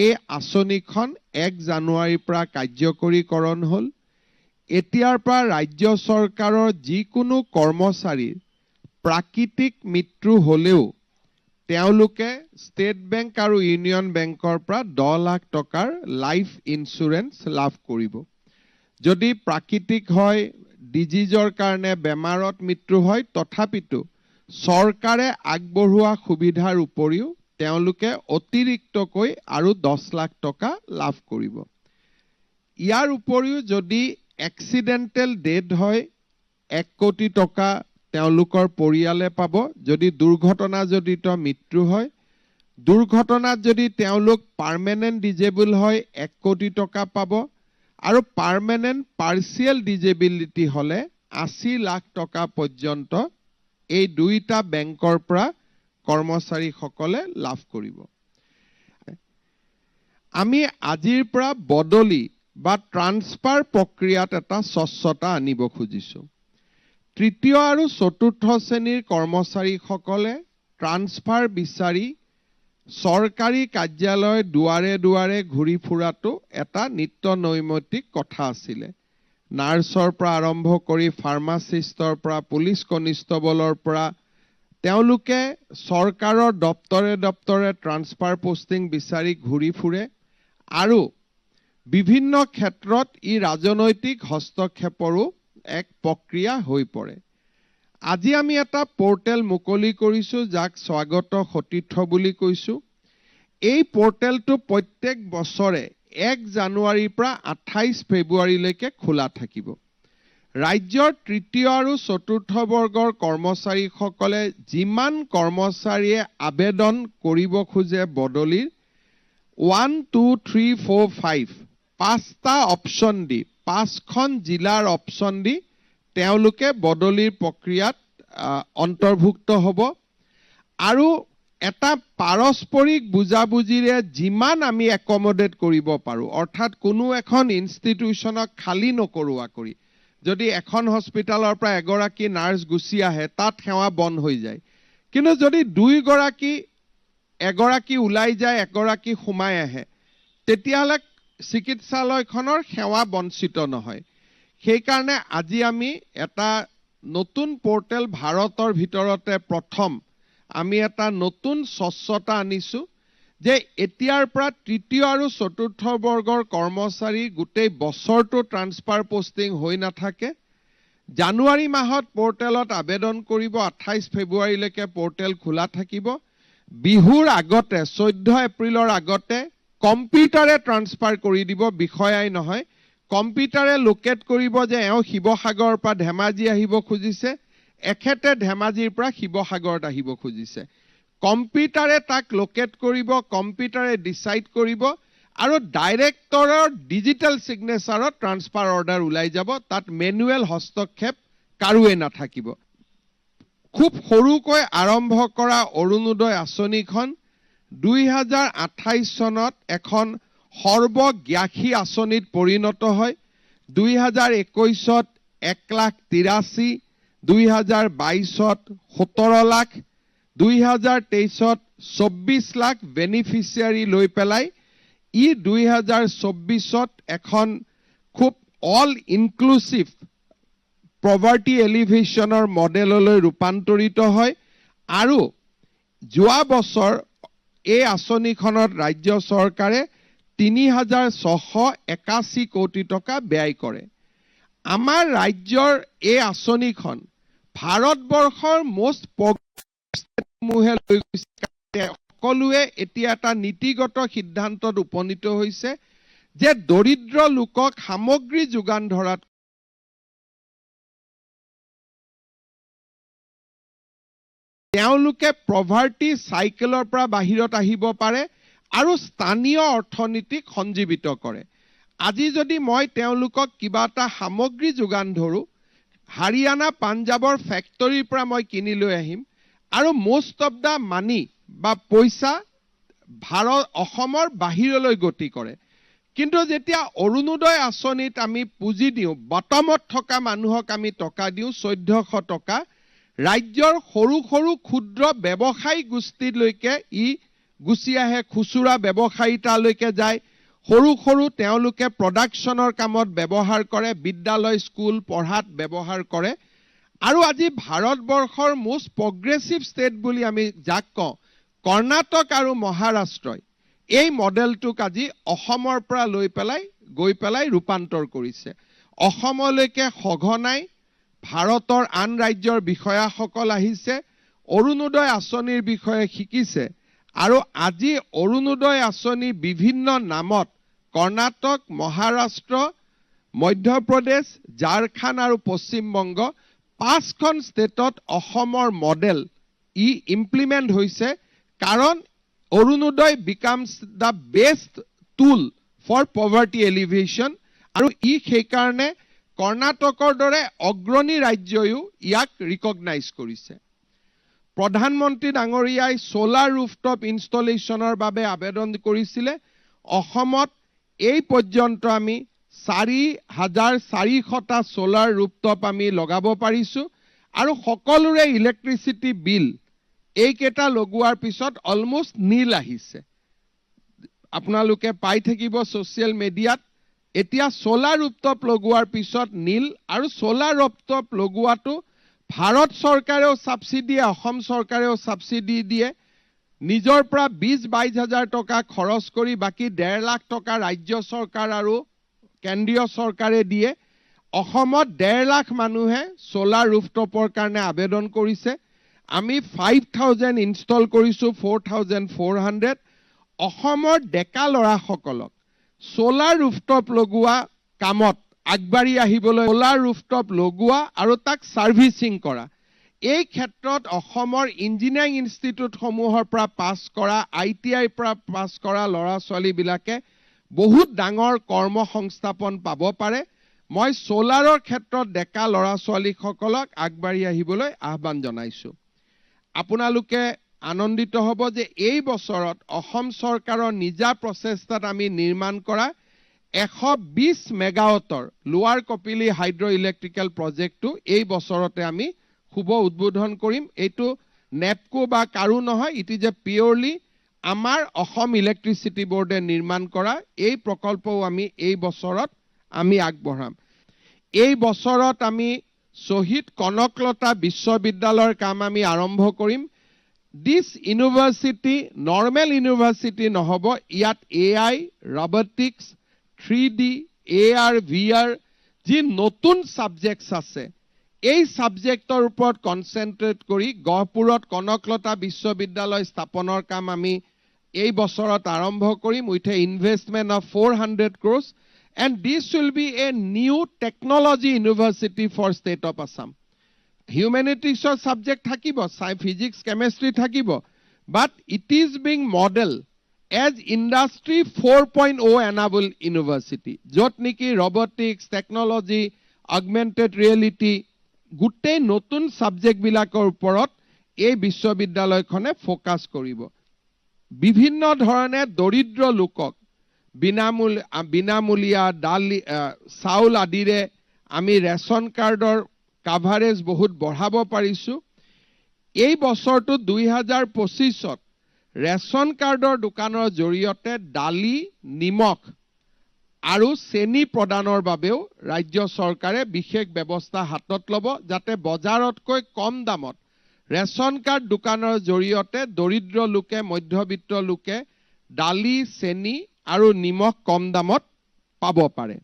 এই আঁচনিখন 1 জানুৱাৰীৰ পৰা কাৰ্যকৰীকৰণ হ'ল। এতিয়াৰ পৰা ৰাজ্য চৰকাৰৰ যিকোনো কৰ্মচাৰীৰ প্ৰাকৃতিক মৃত্যু হ'লেও তেওঁলোকে ষ্টেট বেংক আৰু ইউনিয়ন বেংকৰ পৰা 10 লাখ টকাৰ লাইফ ইন্সুৰেন্স লাভ কৰিব। যদি প্ৰাকৃতিক হয়, ডিজিজৰ কাৰণে বেমাৰত মৃত্যু হয়, তথাপিতো চৰকাৰে আগবঢ়োৱা সুবিধাৰ উপৰিও তেওঁলোকে অতিৰিক্তকৈ আৰু 10 লাখ টকা লাভ কৰিব। ইয়াৰ উপৰিও যদি এক্সিডেণ্টেল ডেথ হয় 1 কোটি টকা তেওঁলোকৰ পৰিয়ালে পাব। যদি দুৰ্ঘটনাজনিত মৃত্যু হয়, দুৰ্ঘটনাত যদি তেওঁলোক পাৰ্মানেণ্ট ডিজেবল হয় 1 কোটি টকা পাব আৰু পাৰ্মানেণ্ট পাৰ্চিয়েল ডিজেবিলিটি হলে 80 লাখ টকা পৰ্যন্ত এই দুইটা বেংকৰ পৰা কৰ্মচাৰীসকলে লাভ কৰিব। আমি আজিৰ পৰা বদলি বা ট্ৰান্সফাৰ প্ৰক্ৰিয়াত এটা স্বচ্ছতা আনিব খুজিছো। তৃতীয় আৰু চতুৰ্থ শ্ৰেণীৰ কৰ্মচাৰীসকলে ট্ৰান্সফাৰ বিচাৰি চৰকাৰী কাৰ্যালয় দুৱাৰে দুৱাৰে ঘূৰি ফুৰাটো এটা নিত্য নৈমিত্তিক কথা আছিলে। নাৰ্ছৰ পৰা আৰম্ভ কৰি ফাৰ্মাচিষ্টৰ পৰা পুলিচ কনিষ্টবলৰ পৰা তেওঁলোকে চৰকাৰৰ দপ্তৰে দপ্তৰে ট্ৰান্সফাৰ পোষ্টিং বিচাৰি ঘূৰি ফুৰে আৰু বিভিন্ন ক্ষেত্ৰত ই ৰাজনৈতিক হস্তক্ষেপৰো এক প্ৰক্ৰিয়া হৈ পৰে। আজি আমি এটা পোৰ্টেল মুকলি কৰিছো যাক স্বাগত সতীৰ্থ বুলি কৈছো। এই পোৰ্টেলটো প্ৰত্যেক বছৰে 1 জানুৱাৰীৰ পৰা 28 ফেব্ৰুৱাৰীলৈকে খোলা থাকিব। ৰাজ্যৰ তৃতীয় আৰু চতুৰ্থ বৰ্গৰ কৰ্মচাৰীসকলে যিমান কৰ্মচাৰীয়ে আবেদন কৰিব খোজে বদলিৰ 1, 2, 3, 4, 5 5টা অপশ্যন দি 5খন জিলাৰ অপশ্যন দি তেওঁলোকে বদলিৰ প্ৰক্ৰিয়াত অন্তৰ্ভুক্ত হ'ব আৰু এটা পাৰস্পৰিক বুজাবুজিৰে যিমান আমি একমডেট কৰিব পাৰো, অৰ্থাৎ কোনো এখন ইনষ্টিটিউচনক খালী নকৰোৱা কৰি যদি এখন হস্পিটালৰ পৰা এগৰাকী নাৰ্ছ গুচি আহে তাত সেৱা বন্ধ হৈ যায়, কিন্তু যদি এগৰাকী ওলাই যায় এগৰাকী সোমাই আহে তেতিয়াহ'লে চিকিৎসালয়খনৰ সেৱা বঞ্চিত নহয়। সেইকাৰণে আজি আমি এটা নতুন পোৰ্টেল ভাৰতৰ ভিতৰতে প্ৰথম আমি এটা নতুন স্বচ্ছতা আনিছো যে এতিয়াৰ পৰা তৃতীয় আৰু চতুৰ্থ বৰ্গৰ কৰ্মচাৰী গোটেই বছৰটো ট্ৰান্সফাৰ পোষ্টিং হৈ নাথাকে। জানুৱাৰী মাহত পোৰ্টেলত আবেদন কৰিব, 28 ফেব্ৰুৱাৰীলৈকে পোৰ্টেল খোলা থাকিব। বিহুৰ আগতে 14 এপ্ৰিলৰ আগতে কম্পিউটাৰে ট্ৰান্সফাৰ কৰি দিব, বিষয়াই নহয়। কম্পিউটাৰে লোকেট কৰিব যে এওঁ শিৱসাগৰৰ পৰা ধেমাজি আহিব খুজিছে, এখেতে ধেমাজিৰ পৰা শিৱসাগৰত আহিব খুজিছে। কম্পিউটাৰে তাক লোকেট কৰিব, কম্পিউটাৰে ডিচাইড কৰিব আৰু ডাইৰেক্টৰৰ ডিজিটেল সিগনেচাৰত ট্ৰান্সফাৰ অৰ্ডাৰ ওলাই যাব। তাত মেনুৱেল হস্তক্ষেপ কাৰোৱে নাথাকিব। খুব সৰুকৈ আৰম্ভ কৰা অৰুণোদয় আঁচনিখন 2028 চনত এখন সৰ্বগ্ৰাসী আঁচনিত পৰিণত হয়। 2021ত 1,83,000, 2022ত 17 লাখ, 2023ত 24 লাখ বেনিফিচিয়াৰী লৈ পেলাই ই 2024ত এখন খুব অল ইনক্লুচিভ পভাৰ্টি এলিভেশ্যনৰ মডেললৈ ৰূপান্তৰিত হয় আৰু যোৱা বছৰ এই আঁচনিখনত ৰাজ্য চৰকাৰে 3,681 কোটি টকা ব্যয় কৰে। আমাৰ ৰাজ্যৰ এই আঁচনিখন ভাৰতবৰ্ষৰ মোষ্ট প্ৰগ্ৰেছিভ লৈ গৈছে। সকলোৱে এতিয়া এটা নীতিগত সিদ্ধান্তত উপনীত হৈছে যে দৰিদ্ৰ লোকক সামগ্ৰী যোগান ধৰাত তেওঁলোকে পভাৰ্টি চাইকেলৰ পৰা বাহিৰত আহিব পাৰে আৰু স্থানীয় অৰ্থনীতিক সঞ্জীৱিত কৰে। আজি যদি মই তেওঁলোকক কিবা এটা সামগ্ৰী যোগান ধৰো, হাৰিয়ানা পাঞ্জাবৰ ফেক্টৰীৰ পৰা মই কিনি লৈ আহিম আৰু মোষ্ট অফ দা মানি বা পইচা অসমৰ বাহিৰলৈ গতি কৰে। কিন্তু যেতিয়া অৰুণোদয় আঁচনিত আমি পুঁজি দিওঁ, বটমত থকা মানুহক আমি টকা দিওঁ 1400 টকা, ৰাজ্যৰ সৰু সৰু ক্ষুদ্ৰ ব্যৱসায়ী গোষ্ঠীলৈকে ই গুচি আহে, খুচুৰা ব্যৱসায়িতালৈকে যায়, সৰু সৰু তেওঁলোকে প্ৰডাকশ্যনৰ কামত ব্যৱহাৰ কৰে, বিদ্যালয় স্কুল পঢ়াত ব্যৱহাৰ কৰে। আৰু আজি ভাৰতবৰ্ষৰ মোষ্ট প্ৰগ্ৰেছিভ ষ্টেট বুলি আমি যাক কওঁ কৰ্ণাটক আৰু মহাৰাষ্ট্ৰই এই মডেলটোক আজি অসমৰ পৰা গৈ পেলাই ৰূপান্তৰ কৰিছে। অসমলৈকে সঘনাই ভাৰতৰ আন ৰাজ্যৰ বিষয়াসকল আহিছে, অৰুণোদয় আঁচনিৰ বিষয়ে শিকিছে, আৰু আজি অৰুণোদয় আঁচনি বিভিন্ন নামত কৰ্ণাটক, মহাৰাষ্ট্ৰ, মধ্যপ্ৰদেশ, ঝাৰখণ্ড আৰু পশ্চিমবংগ 5খন ষ্টেটত অসমৰ মডেল ইমপ্লিমেণ্ট হৈছে, কাৰণ Arunodoi becomes the best tool for poverty alleviation, আৰু সেইকাৰণে কৰ্ণাটকৰ দৰে অগ্ৰণী ৰাজ্যয়ো ইয়াক ৰিকগনাইজ কৰিছে। প্ৰধানমন্ত্ৰী ডাঙৰীয়াই সোলাৰ ৰুফটপ ইনষ্টলেশ্যনৰ বাবে আবেদন কৰিছিলে। অসমত এই পৰ্যন্ত আমি 4,400টা সোলাৰ ৰুফটপ আমি লগাব পাৰিছোঁ, আৰু সকলোৰে ইলেক্ট্ৰিচিটি বিল এইকেইটা লগোৱাৰ পিছত অলমোষ্ট নীল আহিছে। আপোনালোকে পাই থাকিব ছ'চিয়েল মিডিয়াত। এতিয়া সোলাৰ ৰুফটপ লগোৱাৰ পিছত নীল, আৰু সোলাৰ ৰুফটপ লগোৱাটো ভাৰত চৰকাৰেও ছাবচিডি দিয়ে, অসম চৰকাৰেও ছাবচিডি দিয়ে। নিজৰ পৰা 20-22 হাজাৰ টকা খৰচ কৰি বাকী 1.5 লাখ টকা ৰাজ্য চৰকাৰ আৰু কেন্দ্ৰীয় চৰকাৰে দিয়ে। অসমত 1.5 লাখ মানুহে সোলাৰ ৰুফটপৰ কাৰণে আবেদন কৰিছে। আমি 5,000 ইনষ্টল কৰিছোঁ, 4,400। অসমৰ ডেকা ল'ৰাসকলক সোলাৰ ৰুফটপ লগোৱা কামত আগবাঢ়ি আহিবলৈ, সোলাৰ ৰুফটপ লগোৱা আৰু তাক ছাৰ্ভিচিং কৰা, এই ক্ষেত্ৰত অসমৰ ইঞ্জিনিয়াৰিং ইনষ্টিটিউটসমূহৰ পৰা পাছ কৰা, ITIৰ পৰা পাছ কৰা ল'ৰা ছোৱালীবিলাকে বহুত ডাঙৰ কৰ্ম সংস্থাপন পাব পাৰে। মই সোলাৰৰ ক্ষেত্ৰত ডেকা ল'ৰা ছোৱালীসকলক আগবাঢ়ি আহিবলৈ আহ্বান জনাইছোঁ। আপোনালোকে আনন্দিত হ'ব যে এই বছৰত অসম চৰকাৰৰ নিজা প্ৰচেষ্টাত আমি নিৰ্মাণ কৰা 120 মেগাৱাটৰ লোৱাৰ কপিলী হাইড্ৰ ইলেক্ট্ৰিকেল প্ৰজেক্টটো এই বছৰতে আমি শুভ উদ্বোধন কৰিম। এইটো নেপকো বা কাৰো নহয়, ইট ইজ এ পিয়ৰলি আমাৰ অসম ইলেক্ট্ৰিচিটি বোৰ্ডে নিৰ্মাণ কৰা এই প্ৰকল্পও আমি এই বছৰত আমি আগবঢ়াম। এই বছৰত আমি শ্বহীদ কনকলতা বিশ্ববিদ্যালয়ৰ কাম আমি আৰম্ভ কৰিম। দিছ ইউনিভাৰ্চিটি নৰ্মেল ইউনিভাৰ্চিটি নহ'ব, ইয়াত AI, robotics, 3D, AR, VR যি নতুন ছাবজেক্টছ আছে, এই ছাবজেক্টৰ ওপৰত কনচেনট্ৰেট কৰি গহপুৰত কনকলতা বিশ্ববিদ্যালয় স্থাপনৰ কাম আমি এই বছৰত আৰম্ভ কৰিম with a investment of 400 crores, and this will be a new technology university for state of Assam. Humanities subject থাকিব, physics, chemistry থাকিব, but it is being modeled as industry 4.0 enabled university, য'ত নেকি robotics, technology, augmented reality গোটেই নতুন সাবজেক্টবিলাকৰ ওপৰত এই বিশ্ববিদ্যালয়খনে focus কৰিব। বিভিন্ন ধৰণে দৰিদ্ৰ লোকক বিনামূলীয়া চাউল আদিৰে আমি ৰেচন কাৰ্ডৰ কাভাৰেজ বহুত বঢ়াব পাৰিছোঁ। এই বছৰটো 2025ত ৰেচন কাৰ্ডৰ দোকানৰ জৰিয়তে দালি, নিমখ আৰু চেনি প্ৰদানৰ বাবেও ৰাজ্য চৰকাৰে বিশেষ ব্যৱস্থা হাতত ল'ব, যাতে বজাৰতকৈ কম দামত ৰেচন কাৰ্ড দোকানৰ জৰিয়তে দৰিদ্ৰ লোকে, মধ্যবিত্ত লোকে দালি, চেনি আৰু নিমখ কম দামত পাব পাৰে।